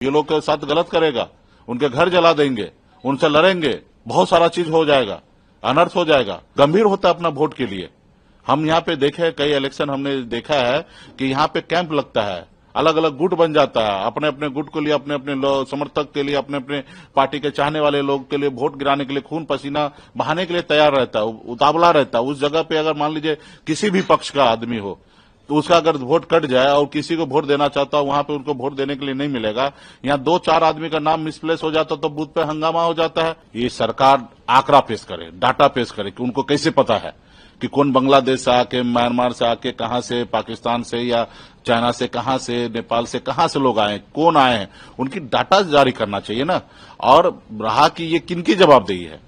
ये लोग के साथ गलत करेगा, उनके घर जला देंगे, उनसे लड़ेंगे, बहुत सारा चीज हो जाएगा, अनर्थ हो जाएगा। गंभीर होता है अपना वोट के लिए। हम यहाँ पे देखे, कई इलेक्शन हमने देखा है कि यहाँ पे कैंप लगता है, अलग अलग गुट बन जाता है, अपने अपने गुट के लिए, अपने अपने समर्थक के लिए, अपने अपने पार्टी के चाहने वाले लोग के लिए वोट गिराने के लिए खून पसीना बहाने के लिए तैयार रहता है, उतावला रहता है। उस जगह पे अगर मान लीजिए किसी भी पक्ष का आदमी हो तो उसका अगर वोट कट जाए और किसी को वोट देना चाहता हो, वहां पे उनको वोट देने के लिए नहीं मिलेगा, यहाँ 2-4 आदमी का नाम मिसप्लेस हो जाता तो बूथ पे हंगामा हो जाता है। ये सरकार आंकड़ा पेश करे, डाटा पेश करे कि उनको कैसे पता है कि कौन बांग्लादेश से आके, म्यांमार से आके, कहां से, पाकिस्तान से या चाइना से, कहां से, नेपाल से, कहां से लोग आए, कौन आए हैं, उनकी डाटा जारी करना चाहिए ना। और रहा कि ये किनकी जवाबदेही है।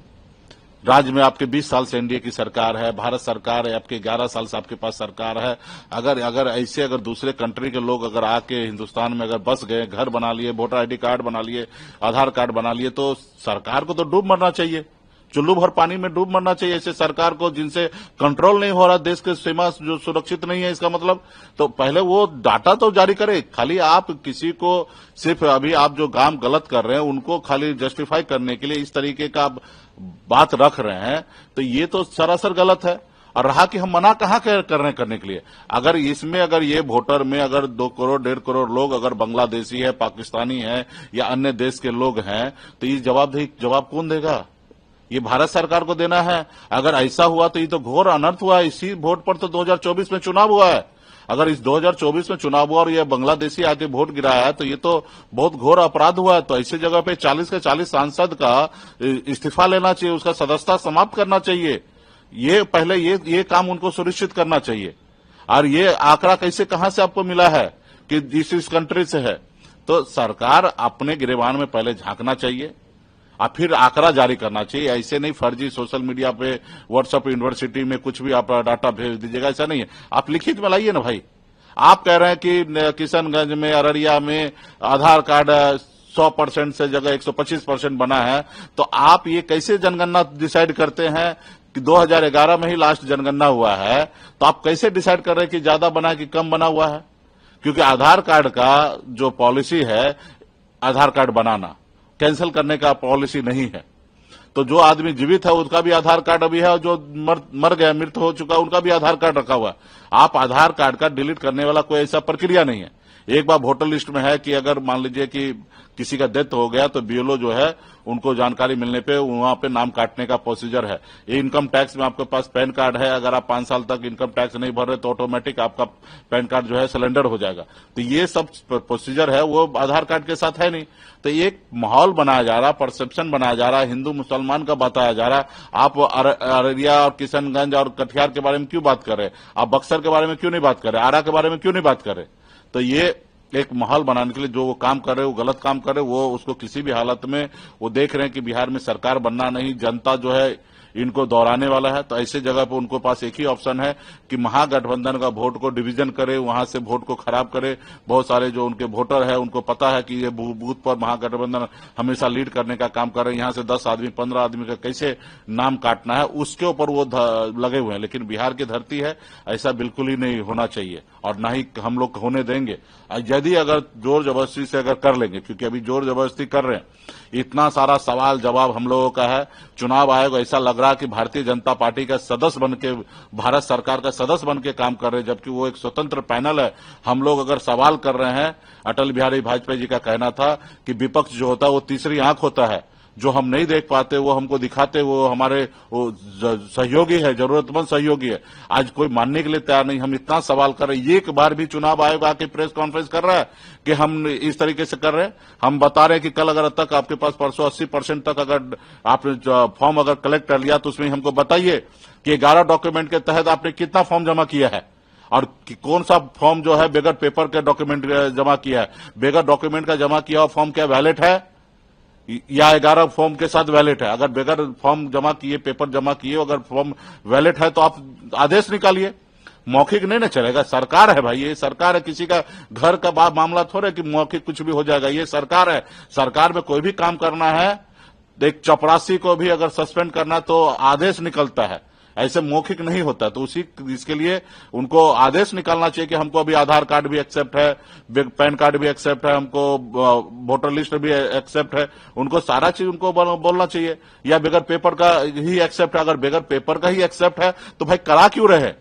राज्य में आपके 20 साल से एनडीए की सरकार है, भारत सरकार है, आपके 11 साल से आपके पास सरकार है। अगर ऐसे अगर दूसरे कंट्री के लोग अगर आके हिंदुस्तान में अगर बस गए, घर बना लिए, वोटर आईडी कार्ड बना लिए, आधार कार्ड बना लिए, तो सरकार को तो डूब मरना चाहिए, चुल्लू भर पानी में डूब मरना चाहिए ऐसे सरकार को, जिनसे कंट्रोल नहीं हो रहा, देश के सीमा जो सुरक्षित नहीं है। इसका मतलब तो पहले वो डाटा तो जारी करे। खाली आप किसी को सिर्फ अभी आप जो काम गलत कर रहे हैं उनको खाली जस्टिफाई करने के लिए इस तरीके का बात रख रहे हैं, तो ये तो सरासर गलत है। और रहा कि हम मना कहाँ कर रहे हैं करने के लिए। अगर इसमें अगर ये वोटर में अगर 2 करोड़ 1.5 करोड़ लोग अगर बांग्लादेशी है, पाकिस्तानी है या अन्य देश के लोग हैं, तो ये जवाब कौन देगा? ये भारत सरकार को देना है। अगर ऐसा हुआ तो ये तो घोर अनर्थ हुआ है। इसी वोट पर तो 2024 में चुनाव हुआ है। अगर इस 2024 में चुनाव हुआ और ये बांग्लादेशी आके वोट गिराया है तो ये तो बहुत घोर अपराध हुआ है। तो ऐसी जगह पे 40 के 40 सांसद का इस्तीफा लेना चाहिए, उसका सदस्यता समाप्त करना चाहिए। ये पहले ये काम उनको सुनिश्चित करना चाहिए। और ये आंकड़ा कैसे, कहां से आपको मिला है कि इस कंट्री से है? तो सरकार अपने गिरेबान में पहले झांकना चाहिए और फिर आंकड़ा जारी करना चाहिए। ऐसे नहीं फर्जी सोशल मीडिया पे, व्हाट्सएप यूनिवर्सिटी में कुछ भी आप डाटा भेज दीजिएगा, ऐसा नहीं है। आप लिखित में लाइए ना भाई। आप कह रहे हैं कि किशनगंज में, अररिया में आधार कार्ड 100% से जगह 125% बना है, तो आप ये कैसे जनगणना डिसाइड करते हैं कि 2011 में ही लास्ट जनगणना हुआ है, तो आप कैसे डिसाइड कर रहे हैं कि ज्यादा बना है कि कम बना हुआ है? क्योंकि आधार कार्ड का जो पॉलिसी है, आधार कार्ड बनाना कैंसिल करने का पॉलिसी नहीं है। तो जो आदमी जीवित है उसका भी आधार कार्ड अभी है, और जो मर गया, मृत हो चुका, उनका भी आधार कार्ड रखा हुआ है। आप आधार कार्ड का डिलीट करने वाला कोई ऐसा प्रक्रिया नहीं है। एक बार वोटर लिस्ट में है कि अगर मान लीजिए कि किसी का डेथ हो गया तो बीएलओ जो है उनको जानकारी मिलने पे वहां पे नाम काटने का प्रोसीजर है। ये इनकम टैक्स में आपके पास पैन कार्ड है, अगर आप 5 साल तक इनकम टैक्स नहीं भर रहे तो ऑटोमेटिक आपका पैन कार्ड जो है सिलेंडर हो जाएगा। तो ये सब प्रोसीजर है, वो आधार कार्ड के साथ है नहीं। तो एक माहौल बनाया जा रहा, परसेप्शन बनाया जा रहा, हिंदू मुसलमान का बताया जा रहा। आप अररिया और किशनगंज और कटिहार के बारे में क्यों बात कर रहे हैं? आप बक्सर के बारे में क्यों नहीं बात कर रहे? आरा के बारे में क्यों नहीं बात कर रहे? तो ये एक माहौल बनाने के लिए जो वो काम कर रहे हैं, वो गलत काम कर रहे हैं। वो उसको किसी भी हालत में वो देख रहे हैं कि बिहार में सरकार बनना नहीं, जनता जो है इनको दौड़ाने वाला है। तो ऐसे जगह पर उनको पास एक ही ऑप्शन है कि महागठबंधन का वोट को डिवीजन करे, वहां से वोट को खराब करे। बहुत सारे जो उनके वोटर है उनको पता है कि ये बूथ पर महागठबंधन हमेशा लीड करने का काम कर रहे हैं। यहाँ से 10 आदमी 15 आदमी का कैसे नाम काटना है उसके ऊपर वो लगे हुए हैं। लेकिन बिहार की धरती है, ऐसा बिल्कुल ही नहीं होना चाहिए और ना ही हम लोग होने देंगे। यदि अगर जोर जबरदस्ती से अगर कर लेंगे, क्योंकि अभी जोर जबरदस्ती कर रहे हैं, इतना सारा सवाल जवाब हम लोगों का है। चुनाव आयोग ऐसा लग रहा है कि भारतीय जनता पार्टी का सदस्य बन के, भारत सरकार का सदस्य बन के काम कर रहे हैं, जबकि वो एक स्वतंत्र पैनल है। हम लोग अगर सवाल कर रहे हैं, अटल बिहारी वाजपेयी जी का कहना था कि विपक्ष जो होता है वो तीसरी आंख होता है, जो हम नहीं देख पाते वो हमको दिखाते, वो हमारे सहयोगी है, जरूरतमंद सहयोगी है। आज कोई मानने के लिए तैयार नहीं। हम इतना सवाल कर रहे हैं, एक बार भी चुनाव आयोग आके प्रेस कॉन्फ्रेंस कर रहा है कि हम इस तरीके से कर रहे हैं? हम बता रहे हैं कि कल अगर तक आपके पास परसों 80% तक अगर आपने फॉर्म अगर कलेक्ट कर लिया तो उसमें हमको बताइए कि 11 डॉक्यूमेंट के तहत आपने कितना फॉर्म जमा किया है और कौन सा फॉर्म जो है बगैर पेपर के डॉक्यूमेंट जमा किया है। बगैर डॉक्यूमेंट का जमा किया हुआ फॉर्म क्या वैलिड है या 11 फॉर्म के साथ वैलिड है? अगर बगैर फॉर्म जमा किए, पेपर जमा किए, अगर फॉर्म वैलिड है तो आप आदेश निकालिए। मौखिक नहीं ना चलेगा। सरकार है भाई, ये सरकार है। किसी का घर का मामला थोड़े कि मौखिक कुछ भी हो जाएगा। ये सरकार है। सरकार में कोई भी काम करना है, एक चपरासी को भी अगर सस्पेंड करना तो आदेश निकलता है। ऐसे मौखिक नहीं होता। तो इसके लिए उनको आदेश निकालना चाहिए कि हमको अभी आधार कार्ड भी एक्सेप्ट है, पैन कार्ड भी एक्सेप्ट है, हमको वोटर लिस्ट भी एक्सेप्ट है, उनको सारा चीज उनको बोलना चाहिए। या बगैर पेपर का ही एक्सेप्ट है, अगर बगैर पेपर का ही एक्सेप्ट है तो भाई करा क्यों रहे?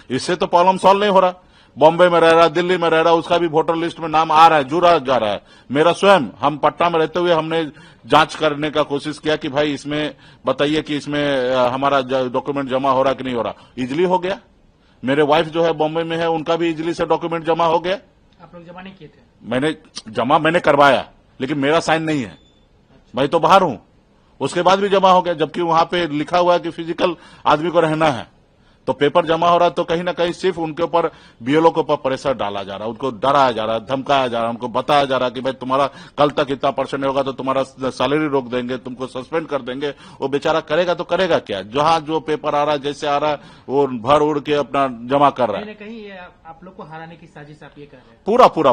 इससे तो प्रॉब्लम सॉल्व नहीं हो रहा। बॉम्बे में रह रहा, दिल्ली में रह रहा, उसका भी वोटर लिस्ट में नाम आ रहा है, जुड़ा जा रहा है। मेरा स्वयं, हम पटना में रहते हुए हमने जांच करने का कोशिश किया कि भाई इसमें बताइए कि इसमें हमारा डॉक्यूमेंट जमा हो रहा कि नहीं हो रहा। इजिली हो गया। मेरे वाइफ जो है बॉम्बे में है, उनका भी इजिली से डॉक्यूमेंट जमा हो गया। आप लोग जमा नहीं किए थे? मैंने करवाया, लेकिन मेरा साइन नहीं है। मैं तो बाहर हूं, उसके बाद भी जमा हो गया, जबकि वहां पे लिखा हुआ है कि फिजिकल आदमी को रहना है। तो पेपर जमा हो रहा है, तो कहीं ना कहीं सिर्फ उनके ऊपर, बीएलओ के ऊपर प्रेशर डाला जा रहा है, उनको डराया जा रहा है, धमकाया जा रहा है, उनको बताया जा रहा है कि भाई तुम्हारा कल तक इतना परसेंट होगा तो तुम्हारा सैलरी रोक देंगे, तुमको सस्पेंड कर देंगे। वो बेचारा करेगा तो करेगा क्या? जहां जो पेपर आ रहा है, जैसे आ रहा है, वो भर उड़ के अपना जमा कर रहा है। कहीं ये आप लोग को हराने की साजिश आप ये कर रहे हैं?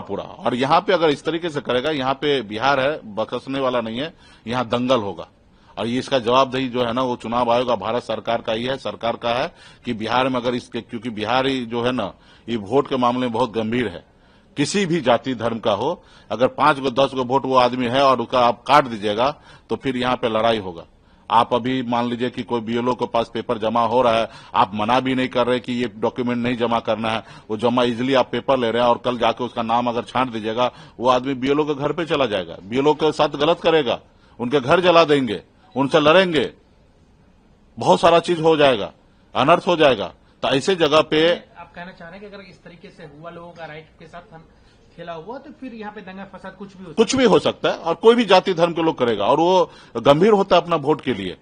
पूरा। और यहाँ पे अगर इस तरीके से करेगा, यहाँ पे बिहार है, बकसने वाला नहीं है, यहाँ दंगल होगा। और ये इसका जवाबदेही जो है ना, वो चुनाव आयोग भारत सरकार का ही है, सरकार का है कि बिहार में अगर इसके, क्योंकि बिहार ही जो है ना, ये वोट के मामले में बहुत गंभीर है। किसी भी जाति धर्म का हो, अगर 5 गो 10 गो वोट वो आदमी है और उसका आप काट दीजिएगा तो फिर यहाँ पे लड़ाई होगा। आप अभी मान लीजिए कि कोई बीएलओ के पास पेपर जमा हो रहा है, आप मना भी नहीं कर रहे कि ये डॉक्यूमेंट नहीं जमा करना है, वो जमा इजिली आप पेपर ले रहे हैं, और कल जाके उसका नाम अगर छांट दीजिएगा, वो आदमी बीएलओ के घर पे चला जाएगा, बीएलओ के साथ गलत करेगा, उनके घर जला देंगे, उनसे लड़ेंगे, बहुत सारा चीज हो जाएगा, अनर्थ हो जाएगा। तो ऐसे जगह पे आप कहना चाह रहे हैं कि अगर इस तरीके से हुआ, लोगों का राइट के साथ खेला हुआ, तो फिर यहाँ पे दंगा फसाद कुछ भी हो सकता है। और कोई भी जाति धर्म के लोग करेगा, और वो गंभीर होता है अपना वोट के लिए।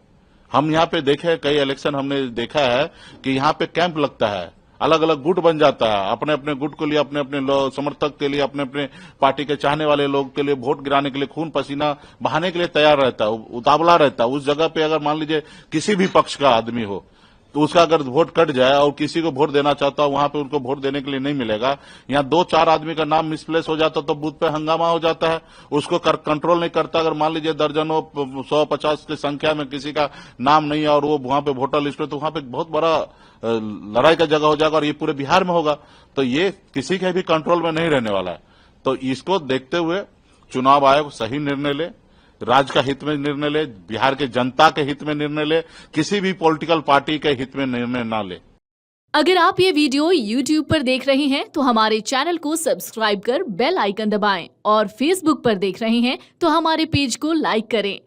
हम यहाँ पे देखे, कई इलेक्शन हमने देखा है कि यहाँ पे कैंप लगता है, अलग अलग गुट बन जाता है, अपने अपने गुट के लिए, अपने अपने समर्थक के लिए, अपने अपने पार्टी के चाहने वाले लोग के लिए वोट गिराने के लिए खून पसीना बहाने के लिए तैयार रहता है, उतावला रहता है। उस जगह पे अगर मान लीजिए किसी भी पक्ष का आदमी हो, तो उसका अगर वोट कट जाए और किसी को वोट देना चाहता हो, वहां पे उनको वोट देने के लिए नहीं मिलेगा। यहाँ 2-4 आदमी का नाम मिसप्लेस हो जाता तो बूथ पे हंगामा हो जाता है, उसको कंट्रोल नहीं करता। अगर मान लीजिए दर्जनों 150 की संख्या में किसी का नाम नहीं है और वो वहां पे वोटर लिस्ट में, तो वहां पे बहुत बड़ा लड़ाई का जगह हो जाएगा, और ये पूरे बिहार में होगा। तो ये किसी के भी कंट्रोल में नहीं रहने वाला है। तो इसको देखते हुए चुनाव आयोग सही निर्णय ले, राज्य का हित में निर्णय ले, बिहार के जनता के हित में निर्णय ले, किसी भी पॉलिटिकल पार्टी के हित में निर्णय ना ले। अगर आप ये वीडियो YouTube पर देख रहे हैं तो हमारे चैनल को सब्सक्राइब कर बेल आइकन दबाएं, और Facebook पर देख रहे हैं तो हमारे पेज को लाइक करें।